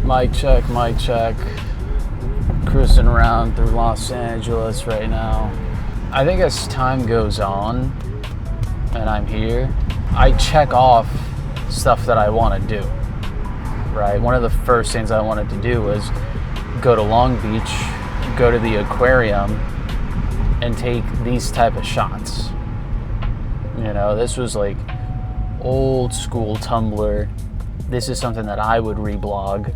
Mic check. Cruising around through Los Angeles right now. I think as time goes on and I'm here, I check off stuff that I want to do, right? One of the first things I wanted to do was go to Long Beach, go to the aquarium, and take these type of shots. You know, this was like old school Tumblr. This is something that I would reblog.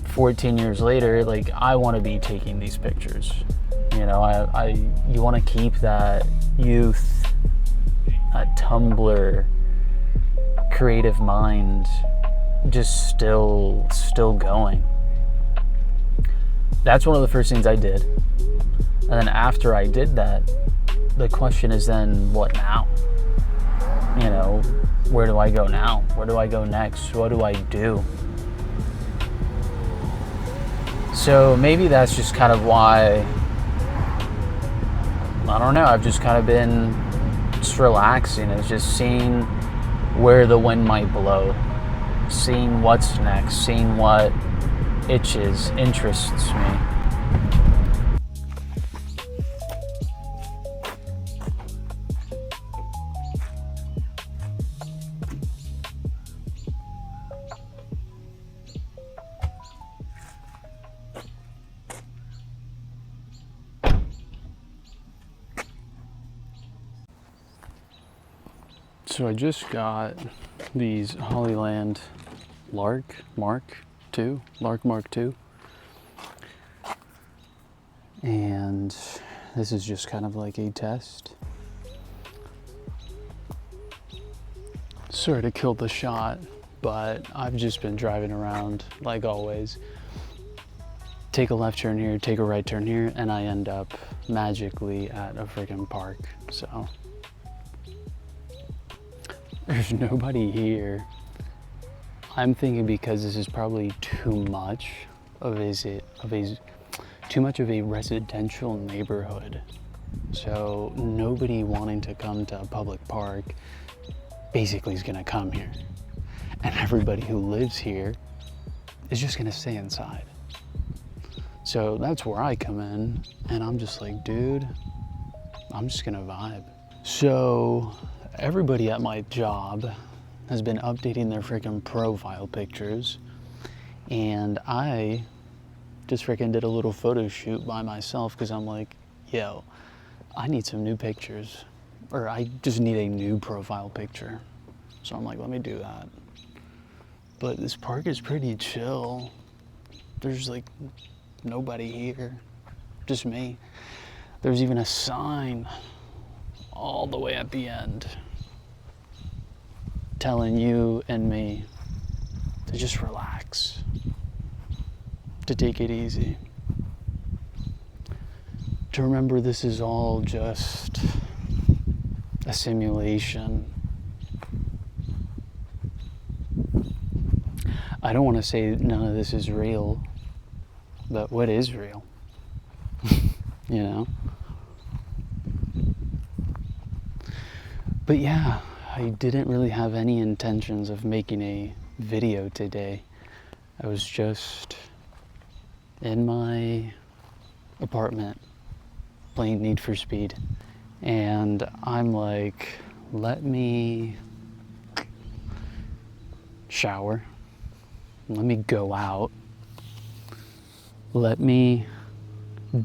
14 years later, like, I want to be taking these pictures. You know, you want to keep that youth, that Tumblr creative mind just still going. That's one of the first things I did. And then after I did that, the question is then, what now? You know, where do I go now? Where do I go next? What do I do? So maybe that's just kind of why, I don't know, I've just kind of been just relaxing. It's just seeing where the wind might blow, seeing what's next, seeing what interests me. So I just got these Hollyland Lark Mark II, and this is just kind of like a test. Sort of killed the shot, but I've just been driving around like always. Take a left turn here, take a right turn here, and I end up magically at a freaking park. So there's nobody here. I'm thinking because this is probably too much of a residential neighborhood. So nobody wanting to come to a public park basically is gonna come here. And everybody who lives here is just gonna stay inside. So that's where I come in, and I'm just like, dude, I'm just gonna vibe. So everybody at my job has been updating their freaking profile pictures, and I just freaking did a little photo shoot by myself because I'm like, yo, I need some new pictures, or I just need a new profile picture. So I'm like, let me do that. But this park is pretty chill. There's like nobody here, just me. There's even a sign all the way at the end telling you and me to just relax, to take it easy, to remember this is all just a simulation. I don't want to say none of this is real, but what is real? You know? But yeah, I didn't really have any intentions of making a video today. I was just in my apartment playing Need for Speed, and I'm like, let me shower, let me go out, let me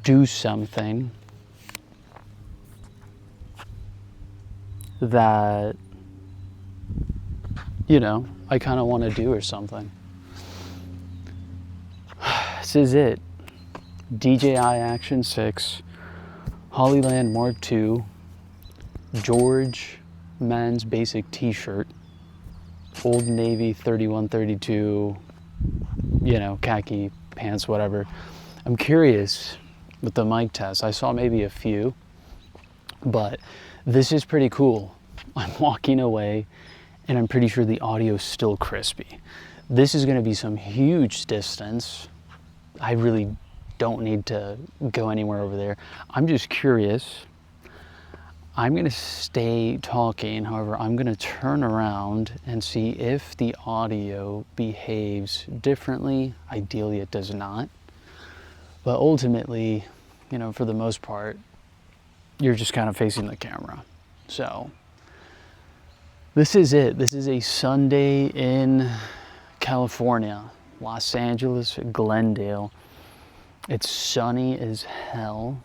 do something that, you know, I kind of want to do or something. This is it. DJI Action 6, Hollyland Mark II, George men's basic t-shirt, Old Navy 3132, you know, khaki pants, whatever. I'm curious with the mic test. I saw maybe a few, but this is pretty cool. I'm walking away and I'm pretty sure the audio is still crispy. This is gonna be some huge distance. I really don't need to go anywhere over there. I'm just curious. I'm gonna stay talking, however, I'm gonna turn around and see if the audio behaves differently. Ideally, it does not. But ultimately, you know, for the most part, you're just kind of facing the camera. So, this is it. This is a Sunday in California, Los Angeles, Glendale. It's sunny as hell.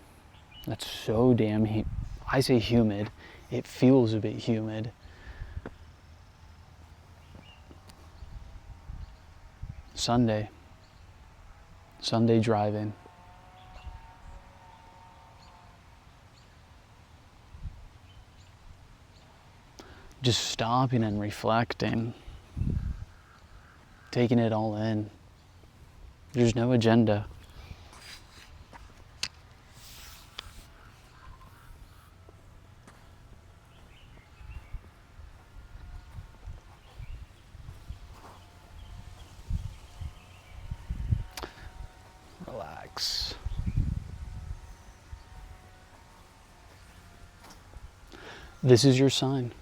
That's so damn I say humid. It feels a bit humid. Sunday driving. Just stopping and reflecting. Taking it all in. There's no agenda. Relax. This is your sign.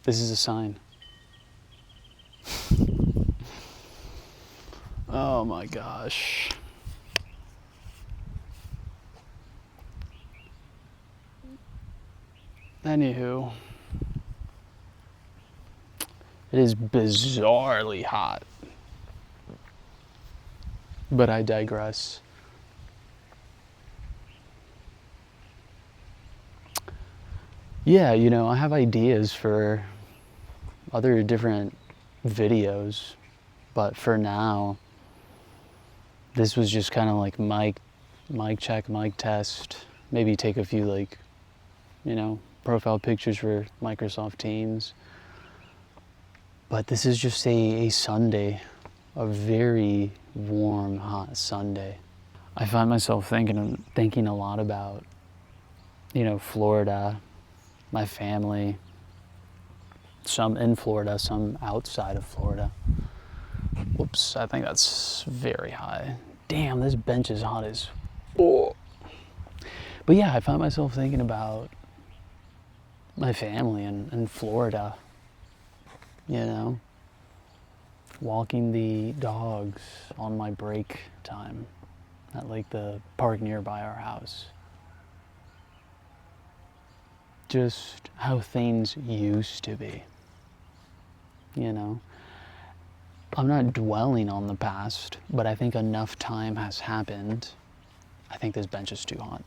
This is a sign. Oh my gosh. Anywho, it is bizarrely hot. But I digress. Yeah, you know, I have ideas for other different videos, but for now, this was just kind of like mic check, mic test, maybe take a few, like, you know, profile pictures for Microsoft Teams. But this is just a Sunday, a very warm, hot Sunday. I find myself thinking a lot about, you know, Florida, my family, some in Florida, some outside of Florida. Whoops, I think that's very high. Damn, this bench is hot as... Oh. But yeah, I find myself thinking about my family in Florida, you know, walking the dogs on my break time at like the park nearby our house. Just how things used to be, you know. I'm not dwelling on the past, but I think enough time has happened. I think this bench is too hot.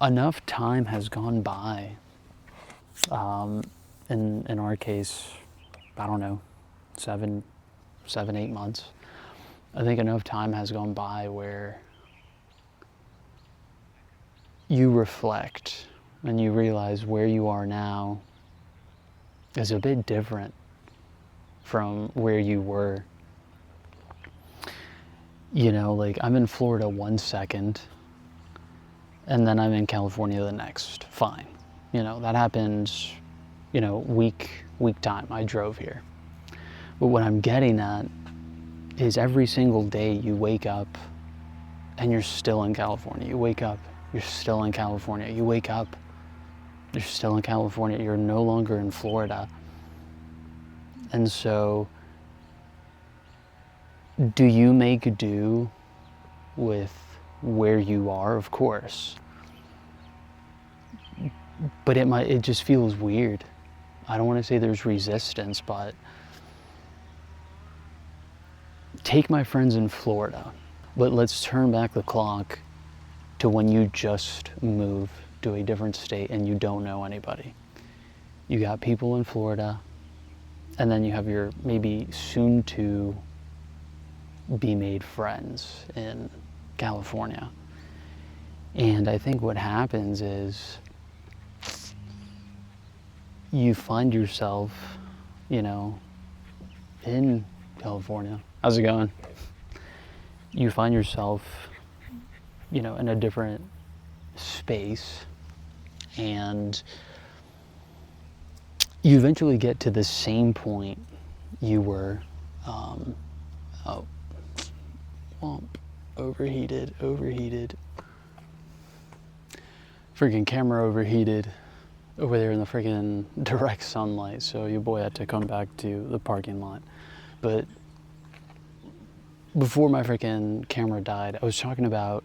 Enough time has gone by. In our case, I don't know, 7, 8 months. I think enough time has gone by where you reflect and you realize where you are now is a bit different from where you were. You know, like I'm in Florida one second and then I'm in California the next. Fine. You know, that happened, you know, week time I drove here. But what I'm getting at is every single day you wake up and you're still in California. You wake up, you're still in California. You wake up, you're still in California. You're no longer in Florida. And so, do you make do with where you are? Of course. But it just feels weird. I don't want to say there's resistance, but take my friends in Florida. But let's turn back the clock to when you just moved to a different state and you don't know anybody. You got people in Florida, and then you have your maybe soon to be made friends in California. And I think what happens is you find yourself, you know, in California. How's it going? You find yourself, you know, in a different space, and you eventually get to the same point you were, overheated. freaking camera overheated over there in the freaking direct sunlight, so your boy had to come back to the parking lot. But before my freaking camera died, I was talking about,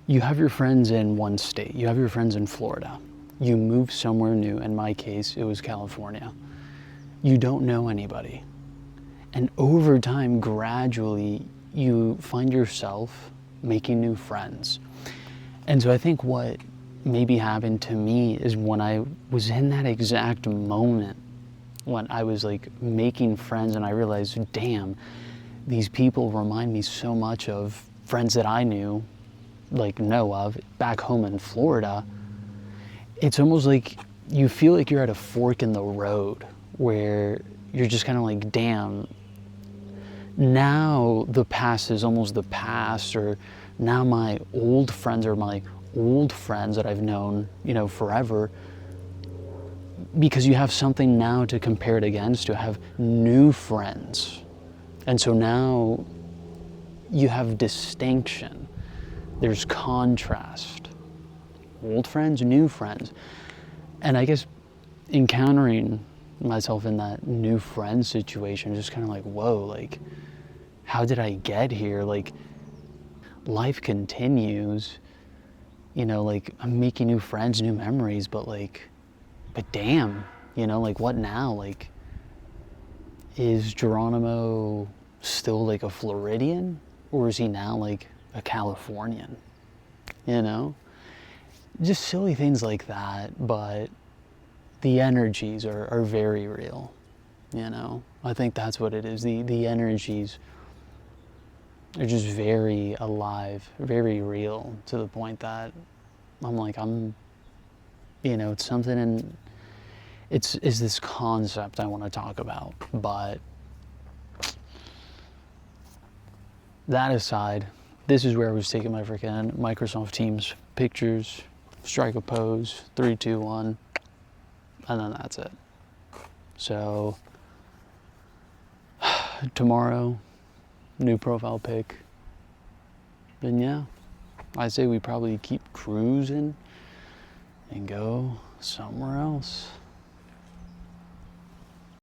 you have your friends in one state, you have your friends in Florida, you move somewhere new. In my case, it was California. You don't know anybody. And over time, gradually, you find yourself making new friends. And so I think what maybe happened to me is when I was in that exact moment, when I was like making friends and I realized, damn, these people remind me so much of friends that I knew, like know of, back home in Florida. It's almost like you feel like you're at a fork in the road where you're just kind of like, damn, now the past is almost the past, or now my old friends are my old friends that I've known, you know, forever, because you have something now to compare it against, to have new friends. And so now you have distinction. There's contrast. Old friends, new friends. And I guess encountering myself in that new friend situation, just kind of like, whoa, like, how did I get here? Like, life continues, you know, like, I'm making new friends, new memories, but damn, you know, like, what now? Like, is Geronimo still like a Floridian, or is he now like a Californian? You know, just silly things like that, but the energies are very real, you know? I think that's what it is. The energies are just very alive, very real, to the point that I'm like, you know, it's something, and it's this concept I want to talk about. But that aside, this is where I was taking my freaking Microsoft Teams pictures, strike a pose, 3, 2, 1, and then that's it. So tomorrow, new profile pic. Then yeah, I say we probably keep cruising and go somewhere else.